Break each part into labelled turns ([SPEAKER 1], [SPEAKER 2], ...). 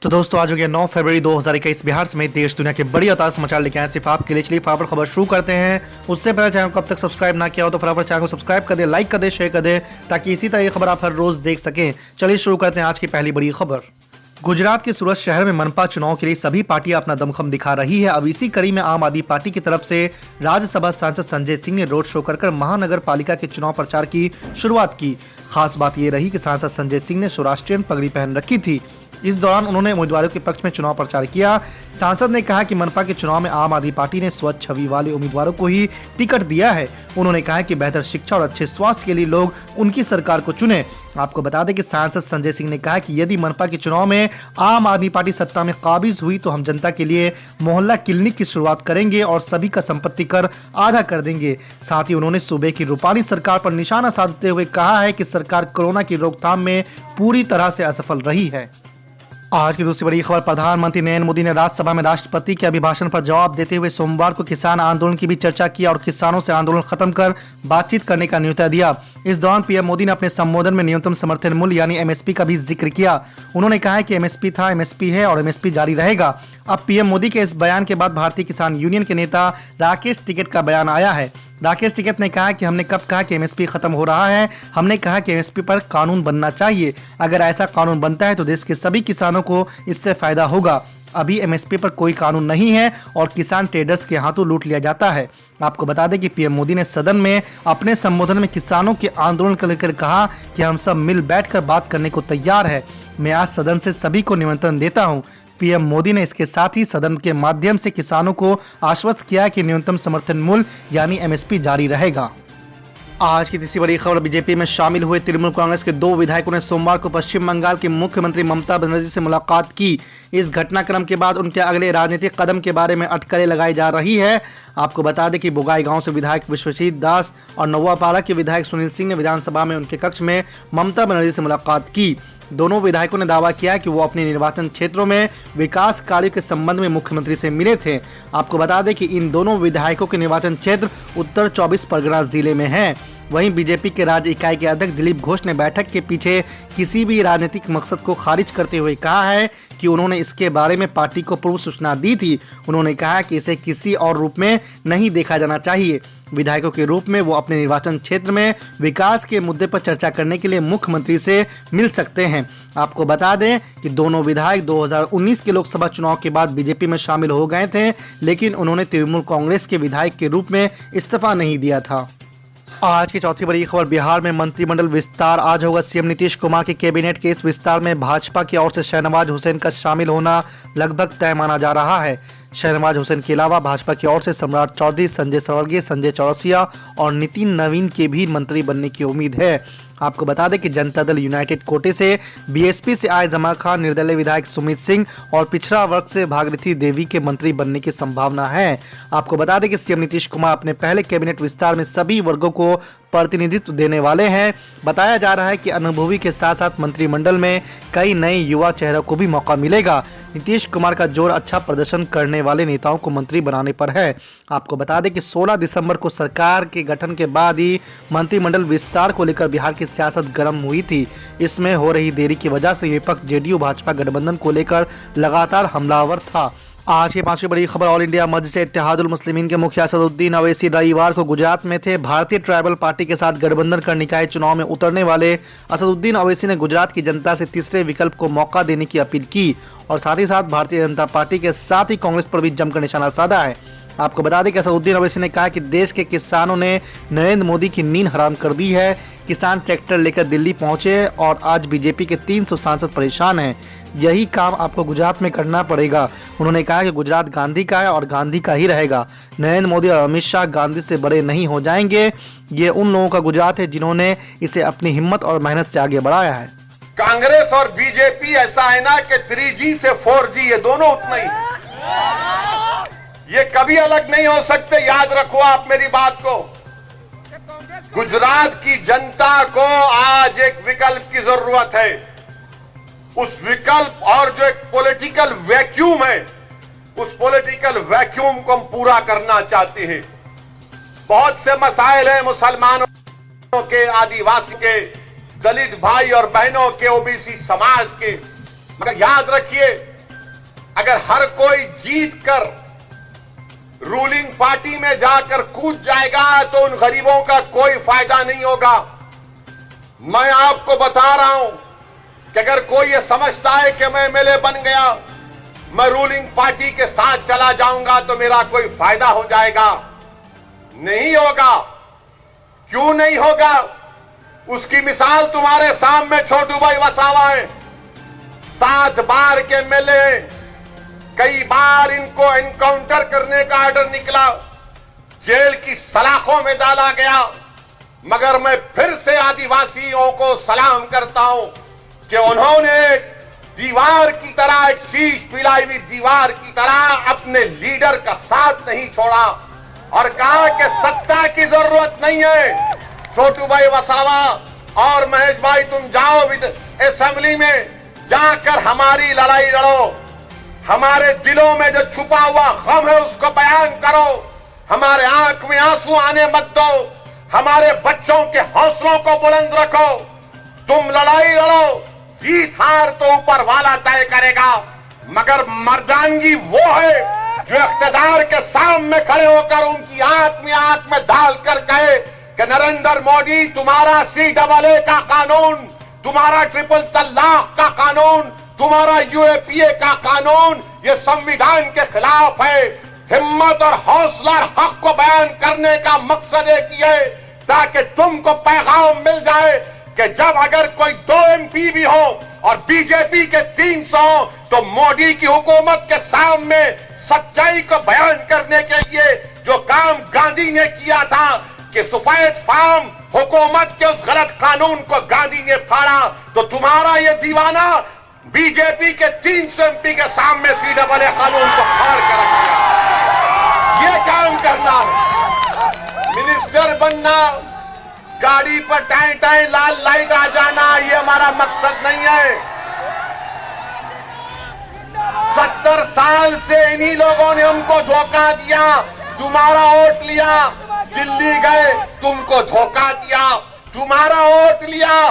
[SPEAKER 1] तो दोस्तों आज हो गया 9 फरवरी 2021। बिहार समेत देश दुनिया के बड़ी और ताज़ा समाचार लेके आए सिर्फ आपके लिए। चलिए फटाफट खबर शुरू करते हैं। उससे पहले चैनल को अब तक सब्सक्राइब ना किया हो तो फटाफट चैनल को सब्सक्राइब कर दे, लाइक कर दे, शेयर कर दे, ताकि इसी तरह ये खबर आप हर रोज देख सकें। चलिए शुरू करते हैं आज की पहली बड़ी खबर। गुजरात के सूरत शहर में मनपा चुनाव के लिए सभी पार्टियां अपना दमखम दिखा रही है। अब इसी कड़ी में आम आदमी पार्टी की तरफ से राज्यसभा सांसद संजय सिंह ने रोड शो कर महानगर पालिका के चुनाव प्रचार की शुरुआत की। खास बात यह रही कि सांसद संजय सिंह ने सौराष्ट्रीयन पगड़ी पहन रखी थी। इस दौरान उन्होंने उम्मीदवारों के पक्ष में चुनाव प्रचार किया। सांसद ने कहा कि मनपा के चुनाव में आम आदमी पार्टी ने स्वच्छ छवि वाले उम्मीदवारों को ही टिकट दिया है। उन्होंने कहा कि बेहतर शिक्षा और अच्छे स्वास्थ्य के लिए लोग उनकी सरकार को चुने। आपको बता दें कि सांसद संजय सिंह ने कहा कि यदि मनपा के चुनाव में आम आदमी पार्टी सत्ता में काबिज हुई तो हम जनता के लिए मोहल्ला क्लिनिक की शुरुआत करेंगे और सभी का संपत्ति कर आधा कर देंगे। साथ ही उन्होंने सूबे की रूपानी सरकार पर निशाना साधते हुए कहा है कि सरकार कोरोना की रोकथाम में पूरी तरह से असफल रही है। आज की दूसरी बड़ी खबर। प्रधानमंत्री नरेंद्र मोदी ने राज्यसभा में राष्ट्रपति के अभिभाषण पर जवाब देते हुए सोमवार को किसान आंदोलन की भी चर्चा की और किसानों से आंदोलन खत्म कर बातचीत करने का न्योता दिया। इस दौरान पीएम मोदी ने अपने संबोधन में न्यूनतम समर्थन मूल्य यानी एमएसपी का भी जिक्र किया। उन्होंने कहा कि एमएसपी था, एमएसपी है और एमएसपी जारी रहेगा। अब पीएम मोदी के इस बयान के बाद भारतीय किसान यूनियन के नेता राकेश टिकैत का बयान आया है। राकेश टिकैत ने कहा कि हमने कब कहा कि एमएसपी खत्म हो रहा है? हमने कहा कि एमएसपी पर कानून बनना चाहिए। अगर ऐसा कानून बनता है तो देश के सभी किसानों को इससे फायदा होगा। अभी एमएसपी पर कोई कानून नहीं है और किसान ट्रेडर्स के हाथों लूट लिया जाता है। आपको बता दें कि पीएम मोदी ने सदन में अपने संबोधन में किसानों के आंदोलन को लेकर कहा कि हम सब मिल बैठकर बात करने को तैयार है। मैं आज सदन से सभी को निमंत्रण देता हूँ। पीएम मोदी ने इसके साथ ही सदन के माध्यम से किसानों को आश्वस्त किया कि न्यूनतम समर्थन मूल्य यानी एमएसपी जारी रहेगा। आज की तीसरी बड़ी खबर। बीजेपी में शामिल हुए तृणमूल कांग्रेस के 2 विधायकों ने सोमवार को पश्चिम बंगाल की मुख्यमंत्री ममता बनर्जी से मुलाकात की। इस घटनाक्रम के बाद उनके अगले राजनीतिक कदम के बारे में अटकलें लगाई जा रही है। आपको बता दें कि बोगाईगांव से विधायक विश्वजीत दास और नौवापाड़ा के विधायक सुनील सिंह ने विधानसभा में उनके कक्ष में ममता बनर्जी से मुलाकात की। दोनों विधायकों ने दावा किया कि वो अपने निर्वाचन क्षेत्रों में विकास कार्यों के संबंध में मुख्यमंत्री से मिले थे। आपको बता दें कि इन दोनों विधायकों के निर्वाचन क्षेत्र उत्तर 24 परगना जिले में है। वहीं बीजेपी के राज्य इकाई के अध्यक्ष दिलीप घोष ने बैठक के पीछे किसी भी राजनीतिक मकसद को खारिज करते हुए कहा है कि उन्होंने इसके बारे में पार्टी को पूर्व सूचना दी थी। उन्होंने कहा कि इसे किसी और रूप में नहीं देखा जाना चाहिए। विधायकों के रूप में वो अपने निर्वाचन क्षेत्र में विकास के मुद्दे पर चर्चा करने के लिए मुख्यमंत्री से मिल सकते हैं। आपको बता दें कि दोनों विधायक 2019 के लोकसभा चुनाव के बाद बीजेपी में शामिल हो गए थे, लेकिन उन्होंने तृणमूल कांग्रेस के विधायक के रूप में इस्तीफा नहीं दिया था। आज की चौथी बड़ी खबर। बिहार में मंत्रिमंडल विस्तार आज होगा। सीएम नीतीश कुमार के कैबिनेट के इस विस्तार में भाजपा की ओर से शहनवाज हुसैन का शामिल होना लगभग तय माना जा रहा है। शहनवाज हुसैन के अलावा भाजपा की ओर से सम्राट चौधरी, संजय सरवगिया, संजय चौरसिया और नितिन नवीन के भी मंत्री बनने की उम्मीद है। आपको बता दें कि जनता दल यूनाइटेड कोटे से बीएसपी से आए जमा खान, निर्दलीय विधायक सुमित सिंह और पिछड़ा वर्ग से भागीरथी देवी के मंत्री बनने की संभावना है। आपको बता दें कि सीएम नीतीश कुमार अपने पहले कैबिनेट विस्तार में सभी वर्गों को प्रतिनिधित्व देने वाले हैं। बताया जा रहा है कि अनुभवी के साथ साथ मंत्रिमंडल में कई नए युवा चेहरों को भी मौका मिलेगा। नीतीश कुमार का जोर अच्छा प्रदर्शन करने वाले नेताओं को मंत्री बनाने पर है। आपको बता दें कि 16 दिसंबर को सरकार के गठन के बाद ही मंत्रिमंडल विस्तार को लेकर बिहार की सियासत गर्म हुई थी। इसमें हो रही देरी की वजह से विपक्ष जेडीयू भाजपा गठबंधन को लेकर लगातार हमलावर था। आज की पांचवी बड़ी खबर। ऑल इंडिया मजलिस इत्तेहादुल मुस्लिमीन के मुखिया असदुद्दीन अवैसी रविवार को गुजरात में थे। भारतीय ट्राइबल पार्टी के साथ गठबंधन कर निकाय चुनाव में उतरने वाले असदुद्दीन अवैसी ने गुजरात की जनता से तीसरे विकल्प को मौका देने की अपील की और साथ ही साथ भारतीय जनता पार्टी के साथ ही कांग्रेस पर भी जमकर निशाना साधा है। आपको बता दें कि असदुद्दीन अवैसी ने कहा कि देश के किसानों ने नरेंद्र मोदी की नींद हराम कर दी है। किसान ट्रैक्टर लेकर दिल्ली पहुंचे और आज बीजेपी के 300 सांसद परेशान हैं। यही काम आपको गुजरात में करना पड़ेगा। उन्होंने कहा कि गुजरात गांधी का है और गांधी का ही रहेगा। नरेंद्र मोदी और अमित शाह गांधी से बड़े नहीं हो जाएंगे। ये उन लोगों का गुजरात है जिन्होंने इसे अपनी हिम्मत और मेहनत से आगे बढ़ाया है।
[SPEAKER 2] कांग्रेस और बीजेपी ऐसा है ना कि 3G से 4G ये दोनों उतना ही, ये कभी अलग नहीं हो सकते। याद रखो आप मेरी बात को। गुजरात की जनता को आज एक विकल्प की जरूरत है। उस विकल्प और जो एक पॉलिटिकल वैक्यूम है, उस पॉलिटिकल वैक्यूम को हम पूरा करना चाहते हैं। बहुत से मसाइल हैं मुसलमानों के, आदिवासी के, दलित भाई और बहनों के, ओबीसी समाज के। मगर याद रखिए, अगर हर कोई जीत कर रूलिंग पार्टी में जाकर कूद जाएगा तो उन गरीबों का कोई फायदा नहीं होगा। मैं आपको बता रहा हूं कि अगर कोई ये समझता है कि मैं एमएलए बन गया, मैं रूलिंग पार्टी के साथ चला जाऊंगा तो मेरा कोई फायदा हो जाएगा, नहीं होगा। क्यों नहीं होगा? उसकी मिसाल तुम्हारे सामने छोटू भाई वसावा है। 7 बार के एमएलए, कई बार इनको एनकाउंटर करने का ऑर्डर निकला, जेल की सलाखों में डाला गया, मगर मैं फिर से आदिवासियों को सलाम करता हूं कि उन्होंने दीवार की तरह, एक शीश पिलाई हुई दीवार की तरह अपने लीडर का साथ नहीं छोड़ा और कहा कि सत्ता की जरूरत नहीं है। छोटू भाई वसावा और महेश भाई, तुम जाओ असेंबली में जाकर हमारी लड़ाई लड़ो, हमारे दिलों में जो छुपा हुआ गम है उसको बयान करो, हमारे आंख में आंसू आने मत दो, हमारे बच्चों के हौसलों को बुलंद रखो। तुम लड़ाई लड़ो, जीत हार तो ऊपर वाला तय करेगा, मगर मर्दानगी वो है जो इख्तिदार के सामने खड़े होकर उनकी आंख में डालकर कहे कि नरेंद्र मोदी, तुम्हारा CAA का कानून, तुम्हारा ट्रिपल तलाक का कानून, तुम्हारा UAPA का कानून ये संविधान के खिलाफ है। हिम्मत और हौसला और हक को बयान करने का मकसद एक ही है ताकि तुमको पैगाम मिल जाए कि जब अगर कोई 2 MP भी हो और बीजेपी के 300 हो तो मोदी की हुकूमत के सामने सच्चाई को बयान करने के लिए जो काम गांधी ने किया था कि सफेद फार्म हुकूमत के उस गलत कानून को गांधी ने फाड़ा, तो तुम्हारा ये दीवाना बीजेपी के 300 MP के सामने CAA कानून को फाड़ कर रखा। ये काम करना है, मिनिस्टर बनना, गाड़ी पर टाई टाई लाल लाइट आ जाना, ये हमारा मकसद नहीं है। 70 साल से इन्हीं लोगों ने हमको धोखा दिया, तुम्हारा वोट लिया, दिल्ली गए, तुमको धोखा दिया, तुम्हारा वोट लिया,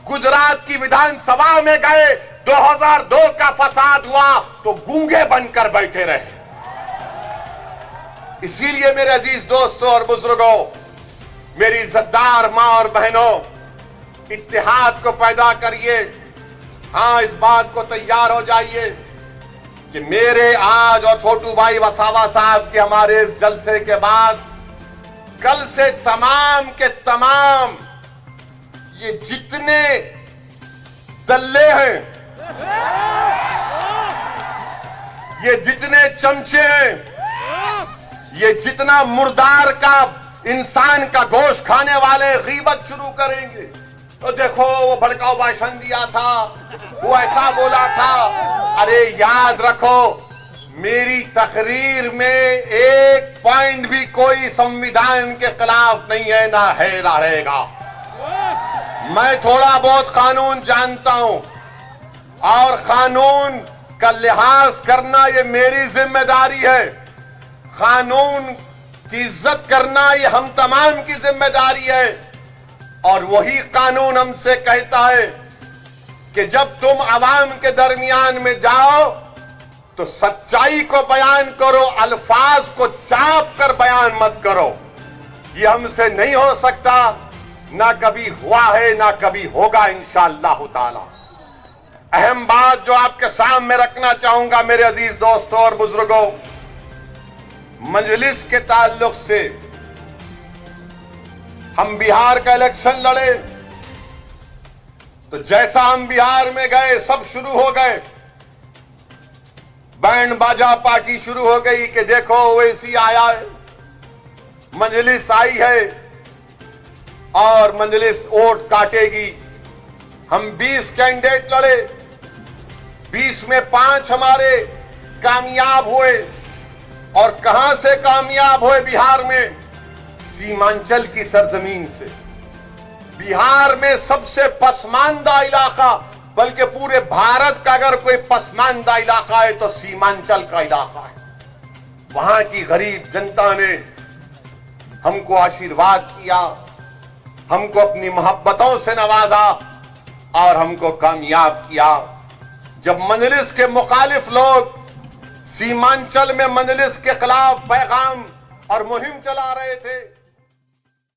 [SPEAKER 2] गुजरात की विधानसभा में गए, 2002 का फसाद हुआ तो गूंगे बनकर बैठे रहे। इसीलिए मेरे अजीज दोस्तों और बुजुर्गों, मेरी इज्जतदार मां और बहनों, इत्तेहाद को पैदा करिए। हां, इस बात को तैयार हो जाइए कि मेरे आज और छोटू भाई वसावा साहब के हमारे इस जलसे के बाद कल से तमाम के तमाम ये जितने दल्ले हैं, ये जितने चमचे हैं, ये जितना मुर्दार का इंसान का गोश्त खाने वाले गीबत शुरू करेंगे, तो देखो वो भड़काऊ भाषण दिया था, वो ऐसा बोला था। अरे याद रखो, मेरी तकरीर में एक पॉइंट भी कोई संविधान के खिलाफ नहीं है, ना है ना रहेगा। मैं थोड़ा बहुत कानून जानता हूं और कानून का लिहाज करना ये मेरी जिम्मेदारी है। कानून की इज्जत करना ये हम तमाम की जिम्मेदारी है। और वही कानून हमसे कहता है कि जब तुम आवाम के दरमियान में जाओ तो सच्चाई को बयान करो, अल्फाज को चाप कर बयान मत करो। ये हमसे नहीं हो सकता, ना कभी हुआ है ना कभी होगा इंशाअल्लाह ताला। अहम बात जो आपके सामने रखना चाहूंगा मेरे अजीज दोस्तों और बुजुर्गों, मजलिस के ताल्लुक से हम बिहार का इलेक्शन लड़े तो जैसा हम बिहार में गए सब शुरू हो गए, बैंड बाजा पार्टी शुरू हो गई कि देखो ओवैसी आया है, मजलिस आई है और मजलिस वोट काटेगी। हम 20 कैंडिडेट लड़े, 20 में 5 हमारे कामयाब हुए। और कहां से कामयाब हुए बिहार में? सीमांचल की सरजमीन से। बिहार में सबसे पसमानदा इलाका, बल्कि पूरे भारत का अगर कोई पसमानदा इलाका है तो सीमांचल का इलाका है। वहां की गरीब जनता ने हमको आशीर्वाद किया, हमको अपनी मोहब्बतों से नवाजा और हमको कामयाब किया। जब मजलिस के मुखालिफ लोग सीमांचल में मजलिस के खिलाफ पैगाम और मुहिम चला रहे थे,